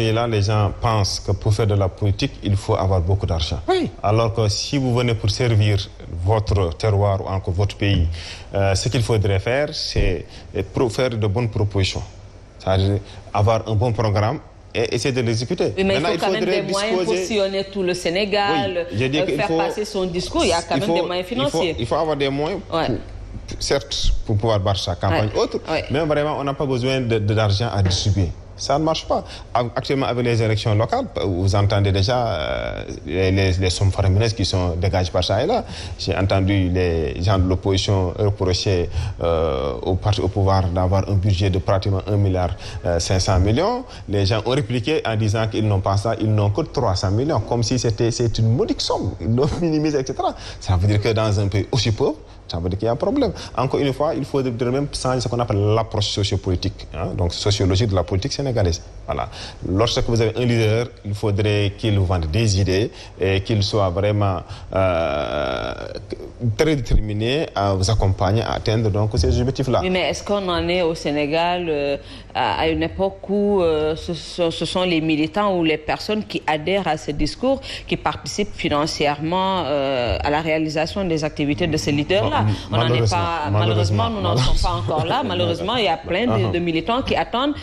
pays-là, les gens pensent que pour faire de la politique, il faut avoir beaucoup d'argent. Oui. Alors que si vous venez pour servir votre terroir ou encore votre pays, ce qu'il faudrait faire, c'est faire de bonnes propositions. C'est-à-dire avoir un bon programme et essayer de l'exécuter. Oui, mais il faut quand même des moyens pour sillonner tout le Sénégal, faire passer son discours. Il y a quand même des moyens financiers. Il faut avoir des moyens, certes, pour pouvoir battre sa campagne autre, mais vraiment, on n'a pas besoin d'argent à distribuer. Ça ne marche pas. Actuellement, avec les élections locales, vous entendez déjà les sommes faramineuses qui sont dégagées par ça et là. J'ai entendu les gens de l'opposition reprocher au parti au pouvoir d'avoir un budget de pratiquement 1,5 milliard. Les gens ont répliqué en disant qu'ils n'ont pas ça, ils n'ont que 300 millions, comme si c'est une modique somme. Ils l'ont minimisé, etc. Ça veut dire que dans un pays aussi pauvre, ça veut dire qu'il y a un problème. Encore une fois, il faut même changer ce qu'on appelle l'approche sociopolitique, donc sociologique de la politique sénégalaise. Voilà. Lorsque vous avez un leader, il faudrait qu'il vous vende des idées et qu'il soit vraiment très déterminé à vous accompagner à atteindre donc ces objectifs-là. Oui, mais est-ce qu'on en est au Sénégal à une époque où ce sont les militants ou les personnes qui adhèrent à ce discours qui participent financièrement à la réalisation des activités de ces leaders-là? On n'en est pas, malheureusement, nous n'en sommes pas encore là. Malheureusement, il y a plein de militants qui attendent.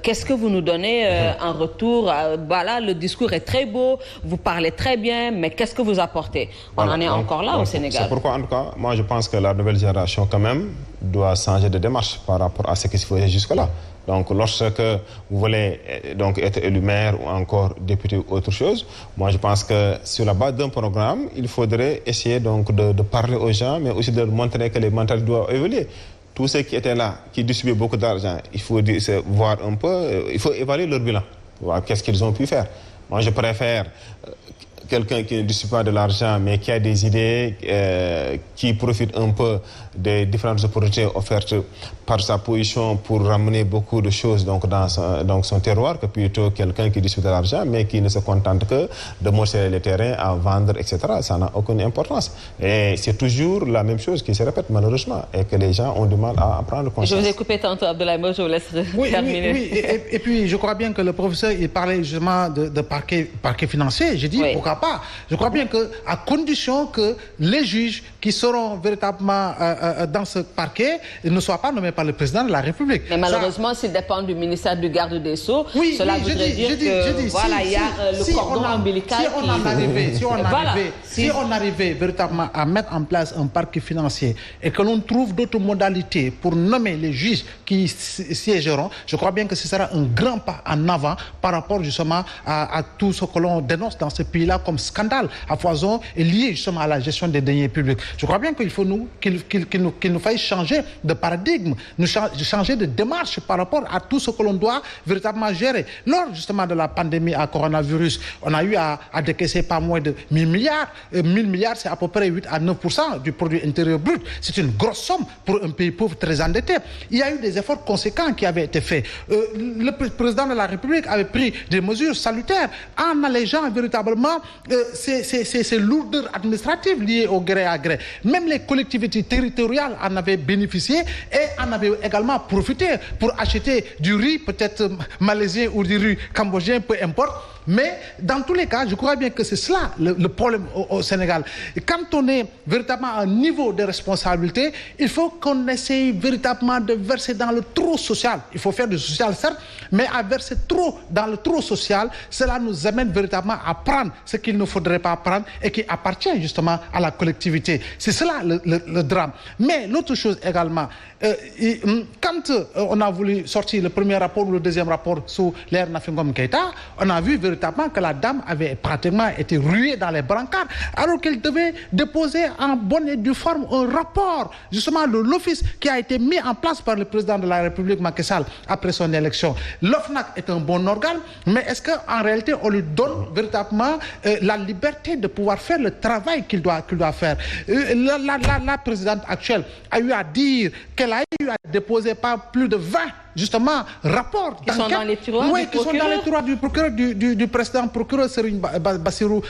Qu'est-ce que vous nous donnez en retour? Voilà, le discours est très beau, vous parlez très bien, mais qu'est-ce que vous apportez? On en est encore là au Sénégal. C'est pourquoi, en tout cas, moi je pense que la nouvelle génération, quand même, doit changer de démarche par rapport à ce qui se faisait jusque-là. Donc, lorsque vous voulez donc être élu maire ou encore député ou autre chose, moi je pense que sur la base d'un programme, il faudrait essayer donc de parler aux gens, mais aussi de montrer que les mentalités doivent évoluer. Tous ceux qui étaient là, qui distribuaient beaucoup d'argent, il faut voir un peu, il faut évaluer leur bilan, voir qu'est-ce qu'ils ont pu faire. Moi je préfère quelqu'un qui ne distribue pas de l'argent, mais qui a des idées, qui profite un peu des différentes opportunités offertes par sa position pour ramener beaucoup de choses dans son terroir, que plutôt quelqu'un qui distribue de l'argent, mais qui ne se contente que de morceler les terrains à vendre, etc. Ça n'a aucune importance. Et c'est toujours la même chose qui se répète, malheureusement, et que les gens ont du mal à prendre conscience. Je vous ai coupé tantôt, Abdoulaye, moi je vous laisse terminer. Oui. Et puis, je crois bien que le professeur, il parlait justement de parquet financier. J'ai dit, pourquoi pas? Je crois bien qu'à condition que les juges qui seront véritablement dans ce parquet ne soient pas nommés par le président de la République. Mais malheureusement, s'il dépend du ministère du garde des Sceaux, cela voudrait dire que voilà, il y a le cordon ombilical si on arrivait véritablement à mettre en place un parquet financier et que l'on trouve d'autres modalités pour nommer les juges qui siégeront, je crois bien que ce sera un grand pas en avant par rapport justement à tout ce que l'on dénonce dans ce pays-là comme scandale à foison et lié justement à la gestion des deniers publics. Je crois bien qu'il faut qu'il nous faille changer de paradigme, changer de démarche par rapport à tout ce que l'on doit véritablement gérer. Lors justement de la pandémie à coronavirus, on a eu à décaisser pas moins de 1000 milliards. 1000 milliards, c'est à peu près 8 à 9% du produit intérieur brut. C'est une grosse somme pour un pays pauvre très endetté. Il y a eu des efforts conséquents qui avaient été faits. Le président de la République avait pris des mesures salutaires en allégeant véritablement ces lourdeurs administratives liées au gré à gré. Même les collectivités territoriales en avaient bénéficié et en avaient également profité pour acheter du riz, peut-être malaisien ou du riz cambodgien, peu importe. Mais dans tous les cas, je crois bien que c'est cela le problème au Sénégal. Et quand on est véritablement à un niveau de responsabilité, il faut qu'on essaye véritablement de verser dans le trop social. Il faut faire du social, certes, mais à verser trop dans le trop social, cela nous amène véritablement à prendre ce qu'il ne faudrait pas prendre et qui appartient justement à la collectivité. C'est cela le drame. Mais l'autre chose également, quand on a voulu sortir le premier rapport ou le deuxième rapport sous l'ère Nafingom Keïta, on a vu véritablement que la dame avait pratiquement été ruée dans les brancards alors qu'elle devait déposer en bonne et due forme un rapport justement de l'office qui a été mis en place par le président de la République Macky Sall après son élection. L'OFNAC est un bon organe, mais est-ce qu'en réalité on lui donne véritablement la liberté de pouvoir faire le travail qu'il doit faire? La présidente actuelle a eu à dire qu'elle a eu à déposer pas plus de 20 justement rapports qui sont dans les tiroirs du procureur du président procureur Serigne Bassirou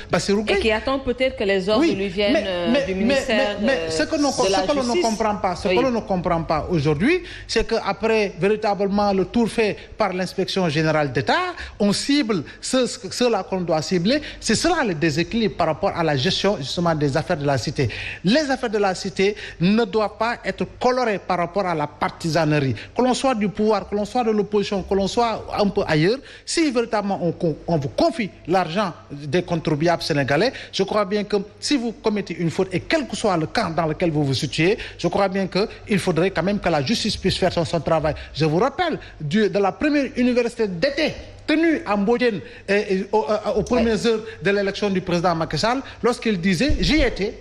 Gueye. Et qui attend peut-être que les ordres lui viennent du ministère de la Justice. Ce que l'on ne comprend pas aujourd'hui, c'est qu'après véritablement le tour fait par l'inspection générale d'État, on cible ceux-là qu'on doit cibler. C'est cela le déséquilibre par rapport à la gestion justement des affaires de la cité. Les affaires de la cité ne doivent pas être colorées par rapport à la partisanerie. Que l'on soit du pouvoir, que l'on soit de l'opposition, que l'on soit un peu ailleurs, si véritablement on vous confie l'argent des contribuables sénégalais, je crois bien que si vous commettez une faute et quel que soit le camp dans lequel vous vous situez, je crois bien qu'il faudrait quand même que la justice puisse faire son travail. Je vous rappelle de la première université d'été tenu à Mbodiène aux premières heures de l'élection du président Macky Sall, lorsqu'il disait j'y étais,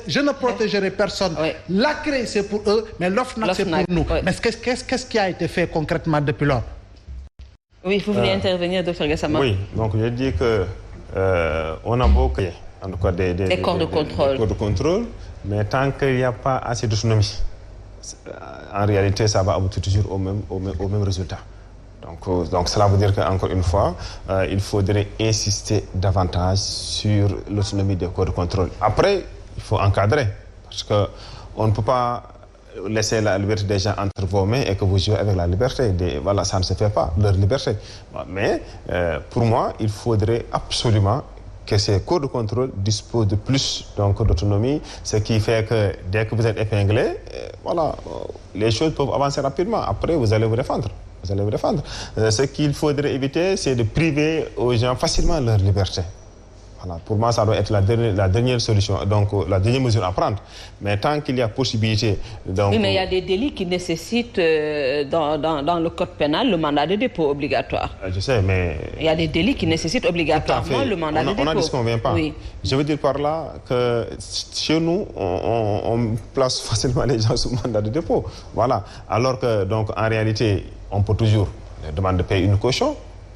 je ne protégerai personne. La CREI c'est pour eux, mais l'OFNAC c'est pour nous. Mais qu'est-ce qui a été fait concrètement depuis lors? Oui, vous voulez intervenir, Dr Gassama? Oui, donc je dis que on a beaucoup, en tout cas des corps de contrôle, mais tant qu'il n'y a pas assez d'autonomie, en réalité, ça va aboutir toujours au même résultat. Donc cela veut dire qu'encore une fois, il faudrait insister davantage sur l'autonomie des corps de contrôle. Après, il faut encadrer, parce qu'on ne peut pas laisser la liberté des gens entre vos mains et que vous jouez avec la liberté. Voilà, ça ne se fait pas, leur liberté. Mais pour moi, il faudrait absolument que ces corps de contrôle disposent de plus d'autonomie, ce qui fait que dès que vous êtes épinglé, voilà, les choses peuvent avancer rapidement. Après, vous allez vous défendre. Ce qu'il faudrait éviter, c'est de priver aux gens facilement leur liberté. Voilà, pour moi, ça doit être la dernière solution, donc la dernière mesure à prendre. Mais tant qu'il y a possibilité... Oui, mais il y a des délits qui nécessitent, dans le code pénal, le mandat de dépôt obligatoire. Je sais, mais... Il y a des délits qui nécessitent obligatoirement le mandat de dépôt. On n'en disconvient pas. Oui. Je veux dire par là que chez nous, on place facilement les gens sous mandat de dépôt. Voilà. Alors que, donc, en réalité, on peut toujours demander de payer une caution.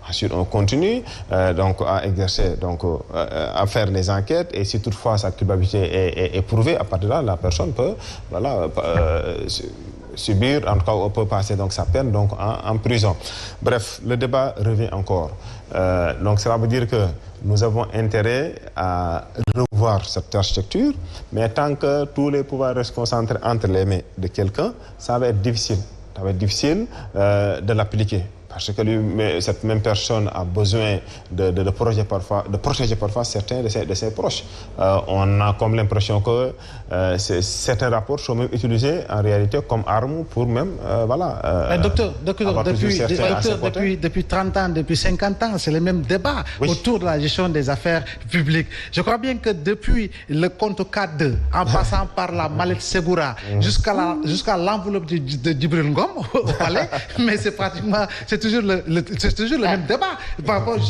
Ensuite, on continue à exercer, à faire les enquêtes, et si toutefois sa culpabilité est prouvée, à partir de là, la personne peut subir, en tout cas, on peut passer sa peine en prison. Bref, le débat revient encore. Donc cela veut dire que nous avons intérêt à revoir cette architecture, mais tant que tous les pouvoirs restent concentrés entre les mains de quelqu'un, ça va être difficile. Ça va être difficile de l'appliquer. Parce que cette même personne a besoin de protéger parfois certains de ses proches. On a comme l'impression que certains rapports sont même utilisés en réalité comme armes pour même, docteur, depuis 30 ans, depuis 50 ans, c'est le même débat autour de la gestion des affaires publiques. Je crois bien que depuis le compte 4.2, en passant par la mallette Segura, jusqu'à l'enveloppe de Djibril Ngom au palais, mais c'est toujours le même débat par rapport justement